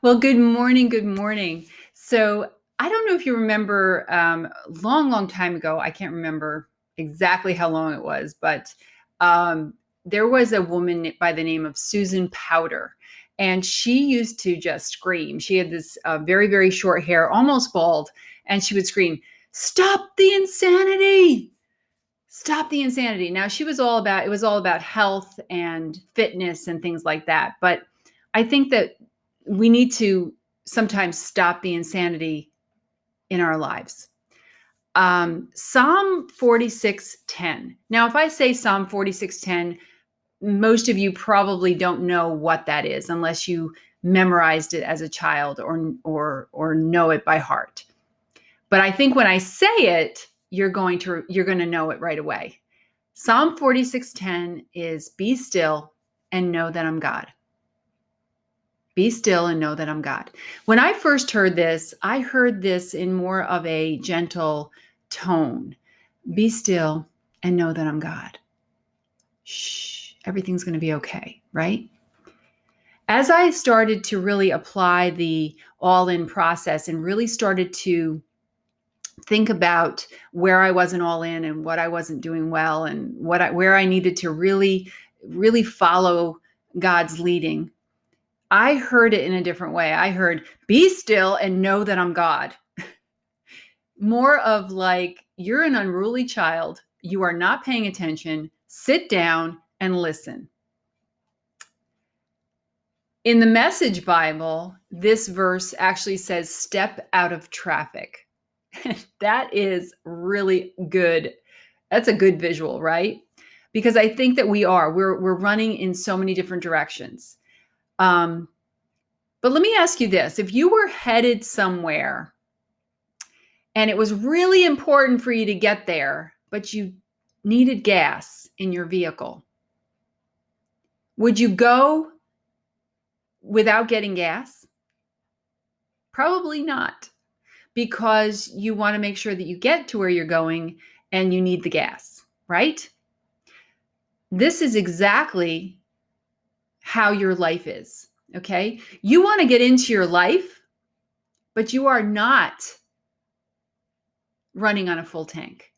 Well, good morning. Good morning. So, I don't know if you remember, long, long time ago, I can't remember exactly how long it was, but um, there was a woman by the name of Susan Powder, and she used to just scream. She had this very, very short hair, almost bald, and she would scream, "Stop the insanity! Stop the insanity." Now, it was all about health and fitness and things like that. But I think that we need to sometimes stop the insanity in our lives. Psalm 46:10. Now, if I say Psalm 46:10, most of you probably don't know what that is unless you memorized it as a child or know it by heart. But I think when I say it, you're going to know it right away. Psalm 46:10 is be still and know that I'm God. Be still and know that I'm God. When I first heard this, I heard this in more of a gentle tone. Be still and know that I'm God. Shh, everything's going to be okay, right? As I started to really apply the all in process and really started to think about where I wasn't all in and what I wasn't doing well and where I needed to really follow God's leading, I heard it in a different way. I heard, be still and know that I'm God. More of like, you're an unruly child. You are not paying attention. Sit down and listen. In the Message Bible, this verse actually says, step out of traffic. That is really good. That's a good visual, right? Because I think that we're running in so many different directions. But let me ask you this. If you were headed somewhere and it was really important for you to get there, but you needed gas in your vehicle, would you go without getting gas? Probably not, because you want to make sure that you get to where you're going and you need the gas, right? This is exactly how your life is, okay? You want to get into your life, but you are not running on a full tank.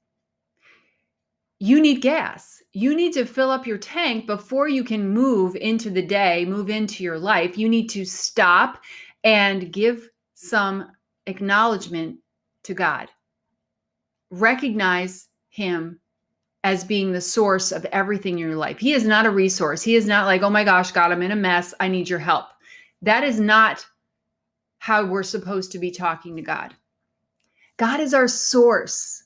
You need gas. You need to fill up your tank before you can move into the day, move into your life. You need to stop and give some acknowledgement to God. Recognize Him as being the source of everything in your life. He is not a resource. He is not like, oh my gosh, God, I'm in a mess. I need your help. That is not how we're supposed to be talking to God. God is our source.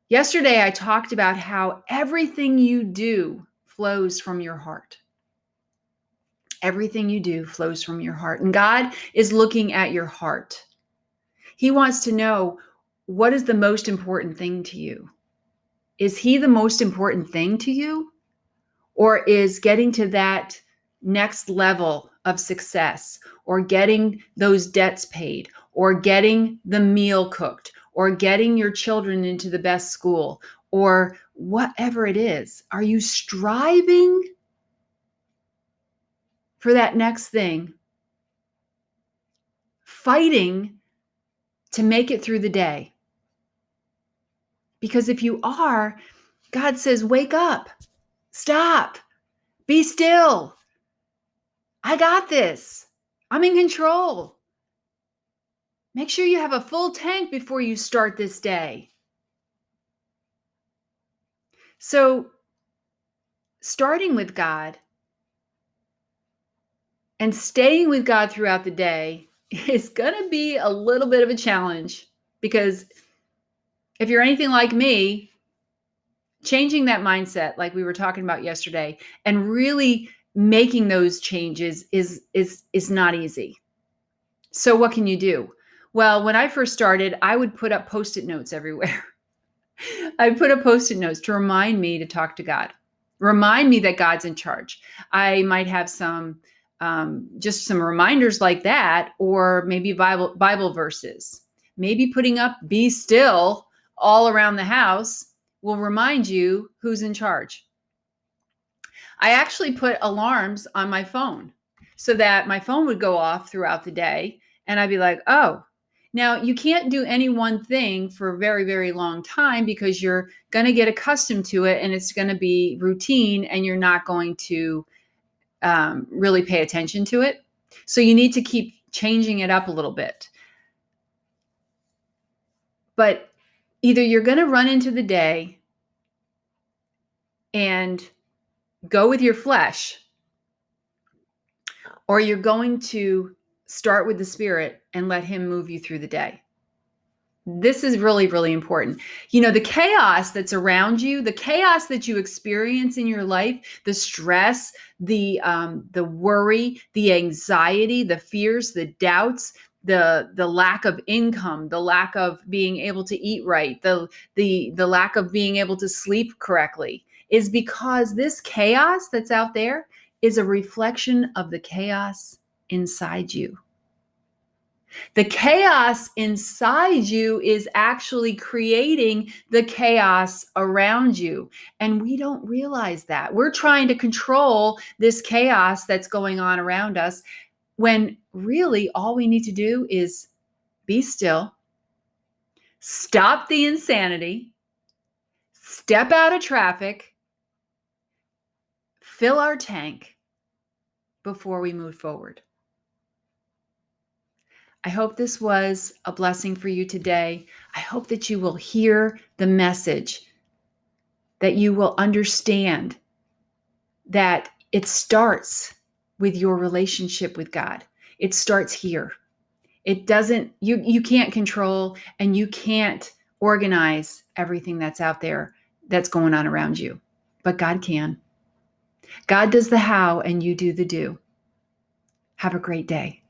Yesterday, I talked about how everything you do flows from your heart. Everything you do flows from your heart. And God is looking at your heart. He wants to know, what is the most important thing to you? Is He the most important thing to you? Or is getting to that next level of success, or getting those debts paid, or getting the meal cooked, or getting your children into the best school, or whatever it is? Are you striving for that next thing, fighting to make it through the day? Because if you are, God says, wake up, stop, be still. I got this. I'm in control. Make sure you have a full tank before you start this day. So, starting with God and staying with God throughout the day is going to be a little bit of a challenge, because if you're anything like me, changing that mindset, like we were talking about yesterday, and really making those changes is not easy. So what can you do? Well, when I first started, I would put up Post-it notes everywhere. I put up Post-it notes to remind me to talk to God, remind me that God's in charge. I might have some, just some reminders like that, or maybe Bible verses. Maybe putting up "Be still" all around the house will remind you who's in charge. I actually put alarms on my phone. so that my phone would go off throughout the day and I'd be like, oh, now you can't do any one thing for a very, very long time because you're going to get accustomed to it and it's going to be routine and you're not going to really pay attention to it. So you need to keep changing it up a little bit. But either you're going to run into the day and go with your flesh, or you're going to start with the Spirit and let Him move you through the day. This is really, really important. You know, the chaos that's around you, the chaos that you experience in your life, the stress, the worry, the anxiety, the fears, the doubts, the lack of income, the lack of being able to eat right, the lack of being able to sleep correctly, is because this chaos that's out there is a reflection of the chaos inside you. The chaos inside you is actually creating the chaos around you. And we don't realize that. We're trying to control this chaos that's going on around us when really all we need to do is be still, stop the insanity, step out of traffic, fill our tank before we move forward. I hope this was a blessing for you today. I hope that you will hear the message, that you will understand that it starts with your relationship with God. It starts here. It doesn't, you can't control and you can't organize everything that's out there that's going on around you, but God can. God does the how and you do the do. Have a great day.